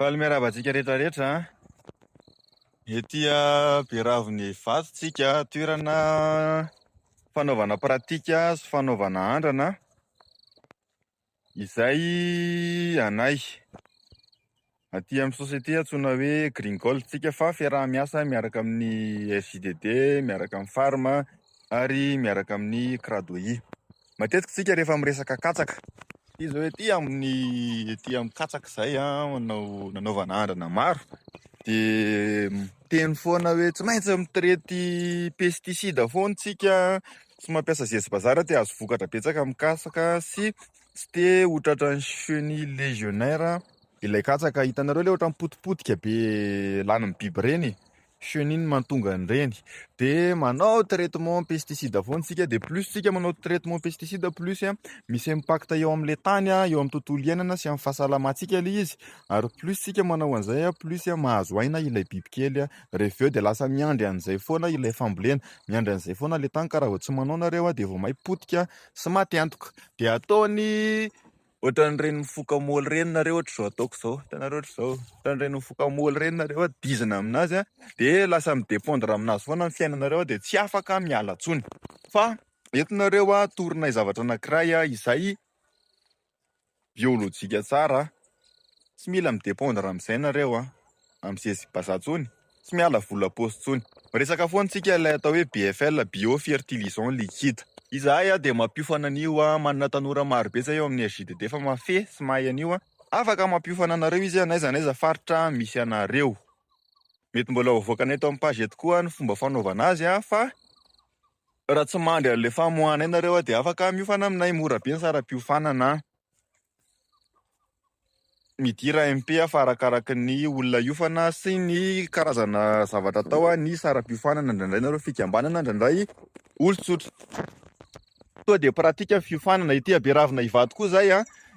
Faly miarabantsika rehetrarehetra. Ety Beraviny vatontsika toerana fanaovana pratika sy fanaovana andrana izay anay aty amin'ny sosiete antsoina hoe Gringoltsika fa fiaraha-miasa miaraka amin'ny SJDD, miaraka amin'ny Farma ary miaraka amin'ny Cradoi. Matetika tsika rehefa miresaka katsaka izy hoe ety amin'ny katsaka izay nanaovana andrana maro de teny foana hoe tsy maintsy mitirety pesticide foana tsika, tsy mampiasa zezibazara te azo vokatra betsaka amin'ny katsaka sy te hotratra ny chenille légionnaire ilay katsaka. Hitanareo le ohatran'ny potipotika be lanin'ny biby reny, chenille mantonga an'ireny. De manao traitement pesticide foana tsika, de plus tsika manao traitement pesticide plus misy impact eo amin'le tany, eo amin'ny tontolo iainana sy amin'ny fahasalamantsika le izy. Ary plus tsika manao an'izay plus mahazo aina ilay bibikely reveo de lasa miandry an'izay foana ilay fambolena, miandry an'izay foana le tany. Karaha vao tsy manao nareo de vao maipotika sy maty-antoka. De ataony ohatran'ireny mifoka moly reny nareo, ohatra zao ataoko zao, hitanareo ohatra zao, ohatran'ireny mifoka moly reny nareo dizina aminazy de lasa midépendre aminazy foana ny fiainanareo de tsy afaka miala tsony. Fa entinareo torinay zavatra anankiray izay biolojika tsara, tsy mila midépendre amin'izay nareo amin'ny zezibaza tsony, tsy miala vola paosy tsony. Resaka foana tsika ilay atao hoe BFL, biofertilisant liquide. Izahay de mampiofana an'io, manana tanora maro be zay eo amin'ny SJDD fa mafy sy mahay an'io, afaka mampiofana anareo izy n'aiza faritra misy anareo. Mety mbola avoakanay eto amin'ny page eto koa ny fomba fanaovana azy fa raha tsy mandry an'le famoahana nareo de afaka miofana aminay, mora be ny saram-piofanana. Midira MP fa arakaraky ny olona iofana sy ny karazana zavatra atao ny saram-piofanana. Indraindray nareo fikambanana, indraindray olon-tsotra. Toa de pratika fiofanana ety Beravina Ivato koa zay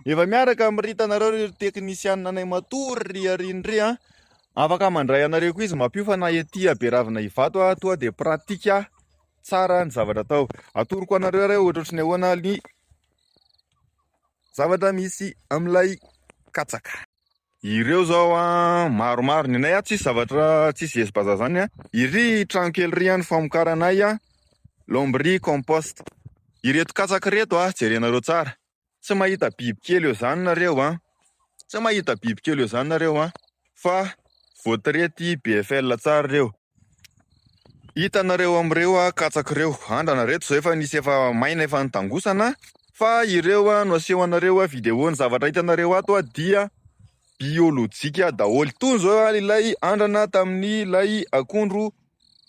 efa miaraka ami'itanareo teknisianina anay matory arindry afaka mandray anareo koa izy mampiofana ety Beravina Ivato. Toa de pratika tsara ny zavatra atao. Atoroko anareo reo ohatrany ahoana ny zavatra misy amin'ilay katsaka. Ireo zao maromaro ny anay tsisy zavatra tsisy zezibazara zany iry trano kely ry ny famokaranay lombry compost. Ireto katsaka reto jerenareo tsara, tsy mahita biby kely eo zany nareo tsy mahita biby kely eo zany nareo fa voatirety BFL tsara reo. Hitanareo amin'ireo katsaka reo andrana reto zao efa nisy efa maina efa nitangosana, fa ireo no aseho anareo video ny zavatra hitanareo ato dia biolojika daholo. Toy zao ilay andrana tamin'ny ilay akondro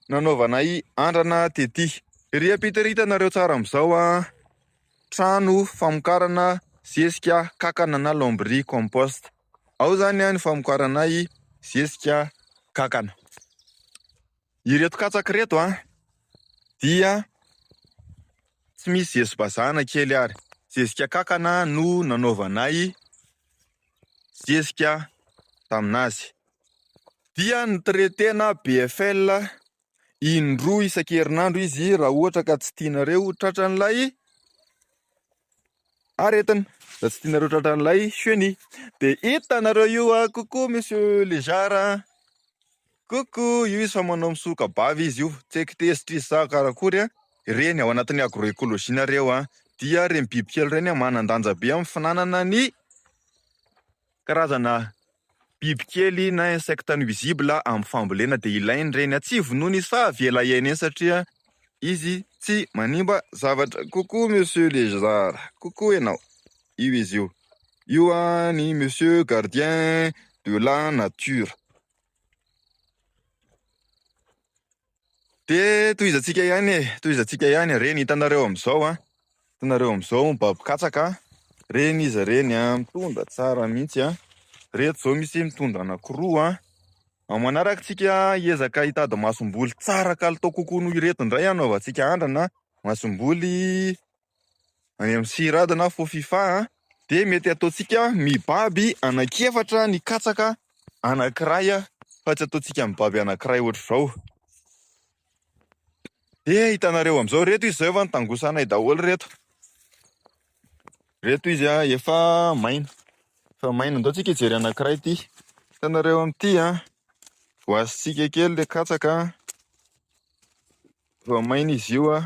nanaovanay andrana tety. Hitanareo tsara amin'izao trano famokarana zezika kankana na lombry compost. Ao zany ny famokaranay zezika kankana. Ireto katsaka reto dia tsy misy zezibazana kely ary. Zezika kankana no nanaovanay zezika taminazy. Dia nitretena BFL indroa isan-kerinandro izy raha ohatra ka tsy tianareo tratran'ilay aretina, raha tsy tianareo tratran'ilay chenille. De hitanareo io coucou monsieur Lézard, coucou, io izy fa manao misoka bavy izy io, tsy haiko tezitra izy sa karakory reny ao anatin'ny agroekôlôjia nareo dia reny bibikely reny manan-danja be amin'ny finanana ny karazana bibikely na insecte nuisible amin'ny fambolena. De ilainy reny tsy vonoina izy fa avela iaina eny satria izy tsy manimba zavatra. Coucou monsieur Lézard, coucou enao. Io izy io ny monsieur gardien de la nature. De toizantsika ihany reny hitanareo amin'izao hitanareo amin'izao mibaby katsaka reny izy reny mitondra tsara mihitsy reto zao misy mitondra anankiroa. Manaraka tsika hiezaka hitady masomboly tsara kalitao kokoa noho ireto indray anaovantsika andrana masomboly any amin'ny sirady na faux fifa de mety ataotsika mibaby anankiefatra ny katsaka anankiray fa tsy ataotsika mibaby anankiray ohatra zao. De hitanareo amin'izao reto izy zao efa nitangosanay daholo reto. Reto izy efa maina. Fa maina ndao tsika hijery anankiray ty. Hitanareo amin'ity voasitsika kely le katsaka vao maina izy io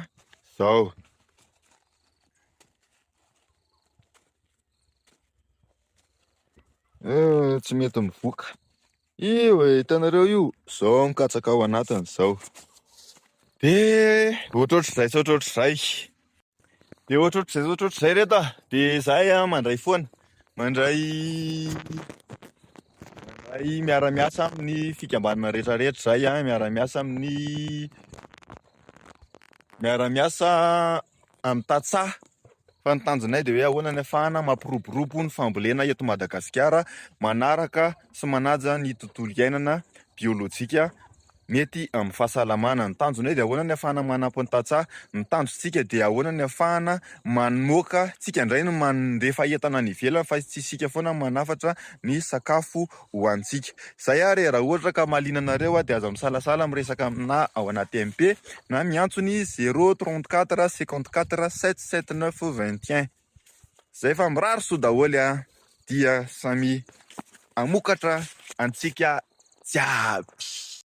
zao. Tsy mety mivoaka io hitanareo io zao mikatsaka ao anatiny zao. De ohatrohatr'izay sy ohatrohatr'izay, de ohatrohatr'izay sy ohatrohatr'izay reto de zahay mandray foana, mandray miara-miasa amin'ny fikambanana rehetrarehetra zay miara-miasa amin'ny tantsaha fa ny tanjonay de hoe ahoana ny ahafahana mampiroborobo ny fambolena eto Madagasikara manaraka sy manaja ny tontolo iainana biolojika mety amin'ny fahasalamana. Ny tanjonay de ahoana ny ahafahana manampy ny tantsaha, ny tanjontsika de ahoana ny ahafahana mamoaka tsika indray no mandefa entana any ivelany fa tsy isika foana manafatra ny sakafo hoantsika. Zay ary raha ohatra ka mahaliana anareo de aza misalasala miresaka amina ao anaty MP na miantsony 034 54 779 21. Zay fa mirary so daholy dia samy amokatra antsika jiaby.